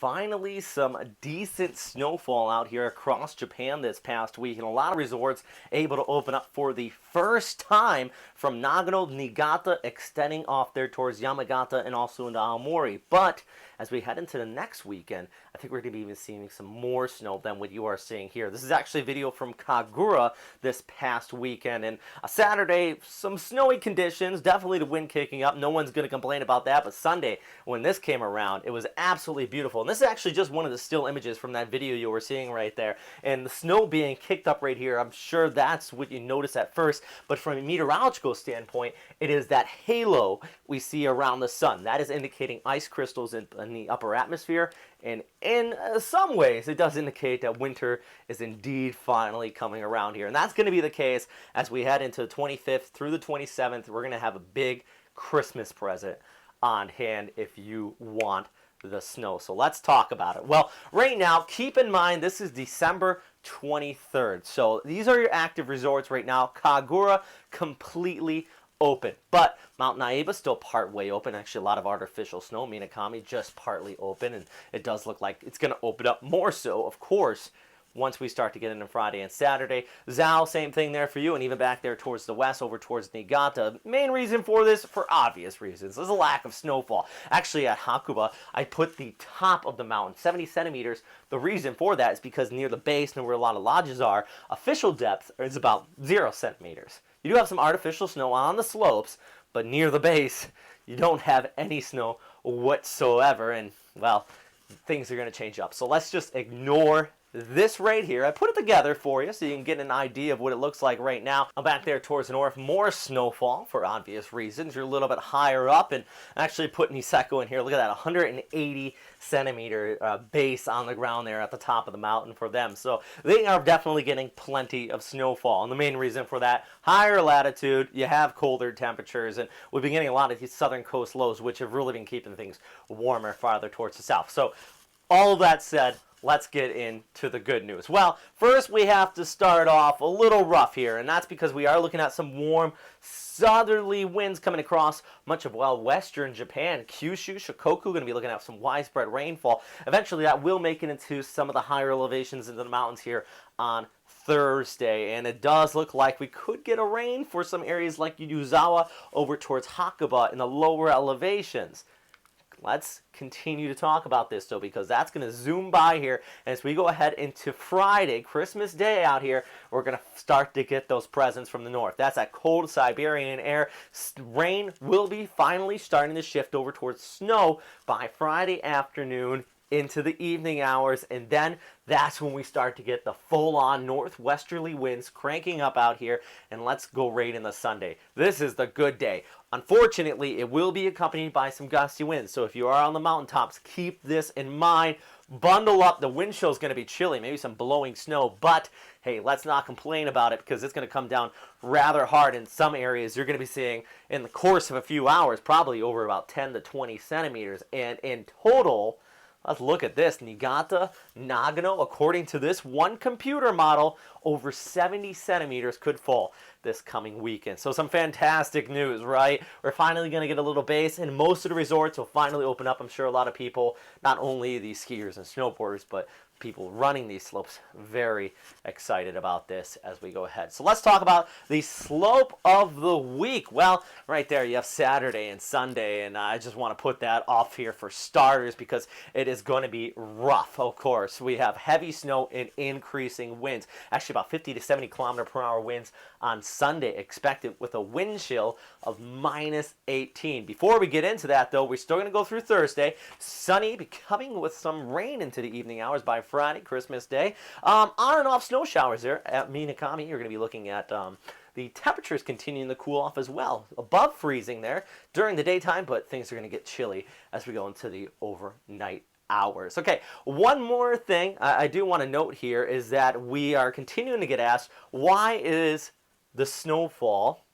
finally some decent snowfall out here across Japan this past week, and a lot of resorts able to open up for the first time from Nagano, Niigata, extending off there towards Yamagata and also into Aomori. But as we head into the next weekend, I think we're going to be even seeing some more snow than what you are seeing here. This is actually a video from Kagura this past weekend, and a Saturday, some snowy conditions, definitely the wind kicking up. No one's going to complain about that, but Sunday, when this came around, it was absolutely beautiful. And this is actually just one of the still images from that video you were seeing right there. And the snow being kicked up right here, I'm sure that's what you notice at first, but from a meteorological standpoint, it is that halo we see around the sun. That is indicating ice crystals in the upper atmosphere, and in some ways it does indicate that winter is indeed finally coming around here. And that's going to be the case as we head into the 25th through the 27th. We're going to have a big Christmas present on hand if you want the snow. So let's talk about it. Well, right now, keep in mind this is December 23rd. So these are your active resorts right now. Kagura completely open, but Mount Naiba still part way open. Actually, a lot of artificial snow. Minakami just partly open, and it does look like it's going to open up more so, of course, once we start to get into Friday and Saturday. Zao, same thing there for you, and even back there towards the west, over towards Niigata. Main reason for this, for obvious reasons, there's a lack of snowfall. Actually, at Hakuba, I put the top of the mountain, 70 centimeters. The reason for that is because near the base, and where a lot of lodges are, official depth is about 0 centimeters. You do have some artificial snow on the slopes, but near the base, you don't have any snow whatsoever, and, well, things are going to change up. So let's just ignore this right here. I put it together for you so you can get an idea of what it looks like right now. I'm back there towards the north, more snowfall for obvious reasons. You're a little bit higher up, and actually put Niseko in here. Look at that, 180 centimeter base on the ground there at the top of the mountain for them. So they are definitely getting plenty of snowfall, and the main reason for that, higher latitude, you have colder temperatures, and we've been getting a lot of these southern coast lows, which have really been keeping things warmer farther towards the south. So all of that said, let's get into the good news. Well, first we have to start off a little rough here, and that's because we are looking at some warm southerly winds coming across much of, well, western Japan. Kyushu, Shikoku, going to be looking at some widespread rainfall. Eventually that will make it into some of the higher elevations into the mountains here on Thursday, and it does look like we could get a rain for some areas like Yuzawa over towards Hakuba in the lower elevations. Let's continue to talk about this, though, because that's going to zoom by here. And as we go ahead into Friday, Christmas Day out here, we're going to start to get those presents from the north. That's that cold Siberian air. Rain will be finally starting to shift over towards snow by Friday afternoon into the evening hours, and then that's when we start to get the full-on northwesterly winds cranking up out here, and let's go right into Sunday. This is the good day. Unfortunately, it will be accompanied by some gusty winds, so if you are on the mountaintops, keep this in mind. Bundle up. The wind chill is going to be chilly, maybe some blowing snow, but hey, let's not complain about it because it's going to come down rather hard in some areas. You're going to be seeing in the course of a few hours, probably over about 10 to 20 centimeters, and in total, let's look at this. Niigata, Nagano, according to this one computer model, over 70 centimeters could fall this coming weekend. So some fantastic news, right? We're finally going to get a little base, and most of the resorts will finally open up. I'm sure a lot of people, not only the skiers and snowboarders, but people running these slopes, very excited about this as we go ahead. So let's talk about the slope of the week. Well, right there you have Saturday and Sunday, and I just want to put that off here for starters because it is going to be rough, of course. We have heavy snow and increasing winds. Actually, about 50 to 70 kilometer per hour winds on Sunday expected with a wind chill of -18. Before we get into that, though, we're still going to go through Thursday. Sunny, becoming with some rain into the evening hours by Friday, Christmas Day. On and off snow showers there at Minakami. You're going to be looking at the temperatures continuing to cool off as well. Above freezing there during the daytime, but things are going to get chilly as we go into the overnight hours. Okay, one more thing I do want to note here is that we are continuing to get asked, why is the snowfall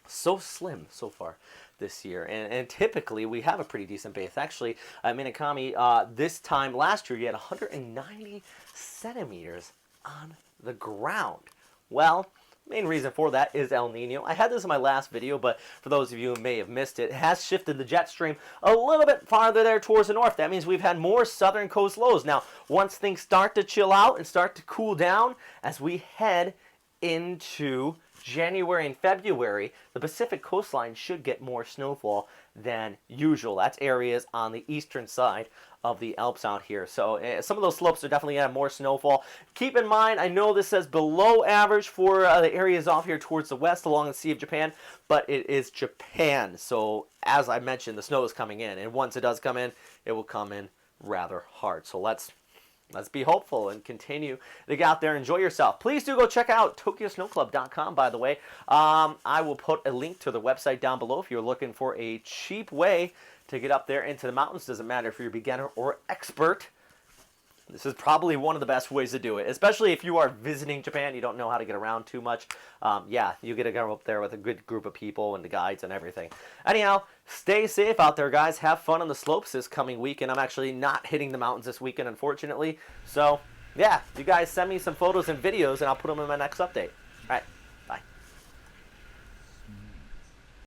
so slim so far this year? And typically we have a pretty decent base. Actually, at Minakami, this time last year you had 190 centimeters on the ground. Well, Main reason for that is El Nino. I had this in my last video, but for those of you who may have missed it, it has shifted the jet stream a little bit farther there towards the north. That means we've had more southern coast lows. Now, once things start to chill out and start to cool down, as we head into January and February, the Pacific coastline should get more snowfall than usual. That's areas on the eastern side of the Alps out here. So some of those slopes are definitely going to have more snowfall. Keep in mind, I know this says below average for the areas off here towards the west along the Sea of Japan, but it is Japan. So as I mentioned, the snow is coming in, and once it does come in, it will come in rather hard. So let's be hopeful and continue to get out there and enjoy yourself. Please do go check out TokyoSnowClub.com, by the way. I will put a link to the website down below if you're looking for a cheap way to get up there into the mountains. Doesn't matter if you're a beginner or expert. This is probably one of the best ways to do it, especially if you are visiting Japan. You don't know how to get around too much. Yeah, you get to go up there with a good group of people and the guides and everything. Anyhow, stay safe out there, guys. Have fun on the slopes this coming weekend. I'm actually not hitting the mountains this weekend, unfortunately. So, yeah, you guys send me some photos and videos, and I'll put them in my next update. All right.